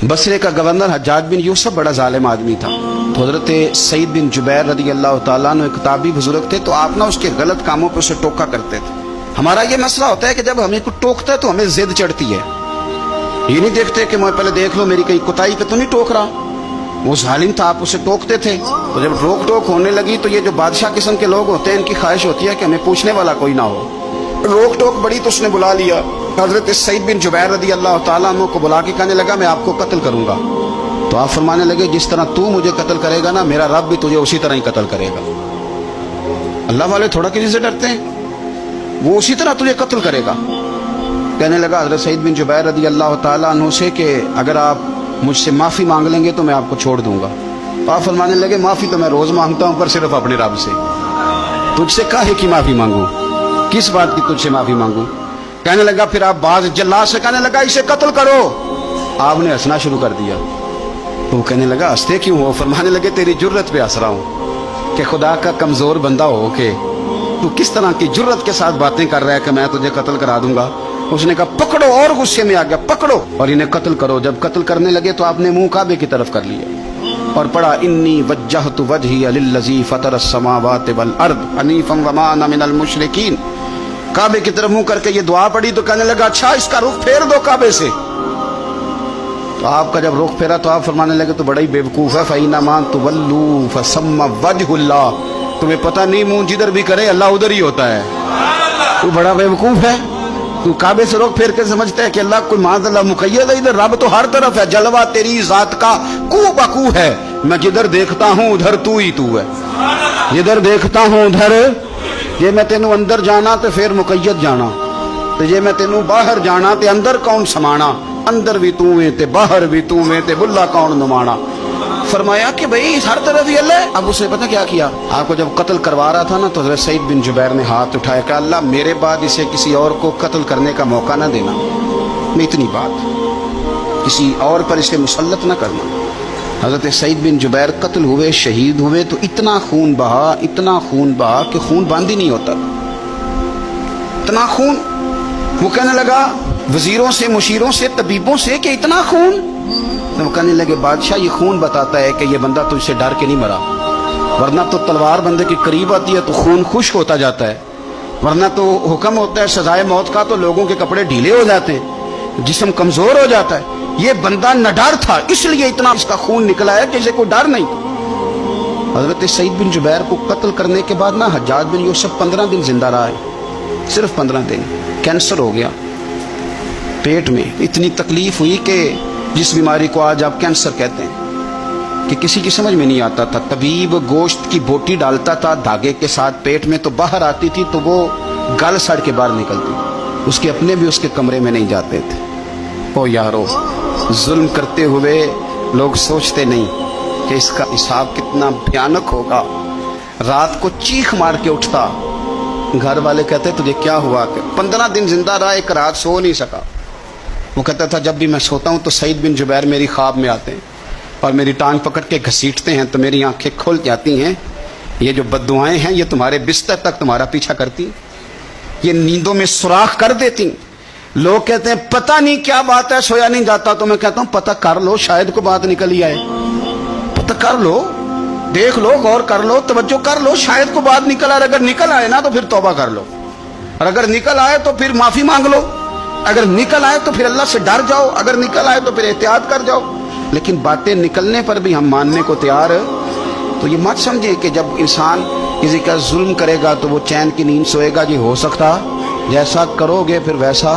बसरे का गवर्नर हज्जाज बिन यूसुफ बड़ा जालिम आदमी था। तो हजरत सईद बिन जुबैर रदी अल्लाह तआला अन्हु एक किताबी बुजुर्ग थे, तो आप ना उसके गलत कामों पर उसे टोका करते थे। हमारा ये मसला होता है कि जब हमें कुछ टोकता है तो हमें जिद चढ़ती है, ये नहीं देखते कि मैं पहले देख लो मेरी कहीं कुताई पे तो नहीं टोक रहा। वो जालिम था, आप उसे टोकते थे। तो जब रोक टोक होने लगी तो ये जो बादशाह किस्म के लोग होते हैं, इनकी ख्वाहिश होती है कि हमें पूछने वाला कोई ना हो। रोक टोक बड़ी तो उसने बुला लिया हजरत सईद बिन जुबैर रदी अल्लाह तआला अन्हु को, बुला के कहने लगा मैं आपको कत्ल करूंगा। तो आप फरमाने लगे जिस तरह तू मुझे कत्ल करेगा ना, मेरा रब भी तुझे उसी तरह ही कत्ल करेगा। अल्लाह वाले थोड़ा किसी से डरते हैं, वो उसी तरह तुझे कत्ल करेगा। कहने लगा हजरत सईद बिन जुबैर रदी अल्लाह तआला अन्हु से कि अगर आप मुझसे माफ़ी मांग लेंगे तो मैं आपको छोड़ दूंगा। तो आप फरमाने लगे माफ़ी तो मैं रोज़ मांगता हूँ, पर सिर्फ अपने रब से। तुझसे काहे की माफ़ी मांगू, किस बात की तुझसे माफ़ी मांगू। कहने लगा फिर आप बाज जल्लाद से कहने लगा इसे कत्ल करो। आपने हंसना शुरू कर दिया। तो वो कहने लगा हंसते क्यों हो। फरमाने लगे तेरी जुर्रत पे हंस रहा हूँ कि खुदा का कमज़ोर बंदा हो के तू किस तरह की जुर्रत के साथ बातें कर रहा है कि मैं तुझे कत्ल करा दूंगा। उसने कहा पकड़ो, और गुस्से में आ गया, पकड़ो और इन्हें कत्ल करो। जब कत्ल करने लगे तो आपने मुंह काबे की तरफ कर लिया और पढ़ा इन्नी वज्जहतु वजही लिल्लज़ी फतरस समावाति वल अर्द हनीफम वमा अना मिनल मुशरिकीन। काबे की तरफ मुंह करके ये दुआ पढ़ी तो कहने लगा अच्छा इसका रुख फेर दो काबे से। तो आपका जब रुख फेरा तो आप फरमाने लगे तो बड़ा ही बेवकूफ़ है, फ़इन्नमा तुवल्लू फसम्मा वजहुल्लाह। तुम्हें पता नहीं मुंह जिधर भी करे अल्लाह उधर ही होता है। तू बड़ा बेवकूफ़ है, तू काबे से रुख फेर के समझता है कि अल्लाह कोई माज़अल्लाह मुक़य्यद है। इधर रब तो हर तरफ है, जलवा तेरी ज़ात का कू बकू है। मैं जिधर देखता हूँ उधर तू ही तू है, जिधर देखता हूँ उधर। जे मैं तेनू अंदर जाना तो फिर मुक़य्यद जाना, तो जे मैं तेनू बाहर जाना तो अंदर कौन समाना। अंदर भी तू है ते बाहर भी तू है ते बुल्ला कौन नुमाना। फरमाया कि भाई हर तरफ ही अल्लाह। अब उसने पता क्या किया, आपको जब कत्ल करवा रहा था ना तो हज़रत सईद बिन जुबैर ने हाथ उठाया कि अल्लाह मेरे बाद इसे किसी और को कत्ल करने का मौका ना देना। मैं इतनी बात किसी और पर इसे मुसल्लत ना करना। हज़रत सईद बिन जुबैर कत्ल हुए, शहीद हुए तो इतना खून बहा, इतना खून बहा कि खून बंद ही नहीं होता, इतना खून। वो कहने लगा वजीरों से, मुशीरों से, तबीबों से कि इतना खून। तो वो कहने लगे बादशाह ये खून बताता है कि ये बंदा तुझसे डर के नहीं मरा, वरना तो तलवार बंदे के करीब आती है तो खून खुश्क होता जाता है, वरना तो हुक्म होता है सजाए मौत का तो लोगों के कपड़े ढीले हो जाते हैं, जिस्म कमजोर हो जाता है। ये बंदा नडर था इसलिए इतना इसका खून निकला है, जैसे कोई डर नहीं। हजरत सईद बिन जुबैर को कत्ल करने के बाद ना हज्जाज बिन यूसुफ 15 दिन जिंदा रहा है, सिर्फ 15 दिन। कैंसर हो गया पेट में, इतनी तकलीफ हुई कि जिस बीमारी को आज आप कैंसर कहते हैं कि किसी की समझ में नहीं आता था। तबीब गोश्त की बोटी डालता था धागे के साथ पेट में, तो बाहर आती थी तो वो गल सड़ के बाहर निकलती, उसके अपने भी उसके कमरे में नहीं जाते थे। ओ यारो, जुल्म करते हुए लोग सोचते नहीं कि इसका हिसाब कितना भयानक होगा। रात को चीख मार के उठता, घर वाले कहते तुझे क्या हुआ। 15 दिन जिंदा रहा, एक रात सो नहीं सका। वो कहता था जब भी मैं सोता हूँ तो सईद बिन जुबैर मेरी ख्वाब में आते हैं और मेरी टांग पकड़ के घसीटते हैं तो मेरी आंखें खुल जाती हैं। ये जो बद्दुआएं हैं ये तुम्हारे बिस्तर तक तुम्हारा पीछा करती, ये नींदों में सुराख कर देती। लोग कहते हैं पता नहीं क्या बात है, सोया नहीं जाता। तो मैं कहता हूँ पता कर लो, शायद को बात निकल ही आए। पता कर लो, देख लो, गौर कर लो, तवज्जो कर लो, शायद को बात निकल आए। अगर निकल आए ना तो फिर तौबा कर लो, और अगर निकल आए तो फिर माफी मांग लो, अगर निकल आए तो फिर अल्लाह से डर जाओ, अगर निकल आए तो फिर एहतियात कर जाओ। लेकिन बातें निकलने पर भी हम मानने को तैयार। तो ये मत समझे कि जब इंसान किसी का जुल्म करेगा तो वो चैन की नींद सोएगा। जी हो सकता जैसा करोगे फिर वैसा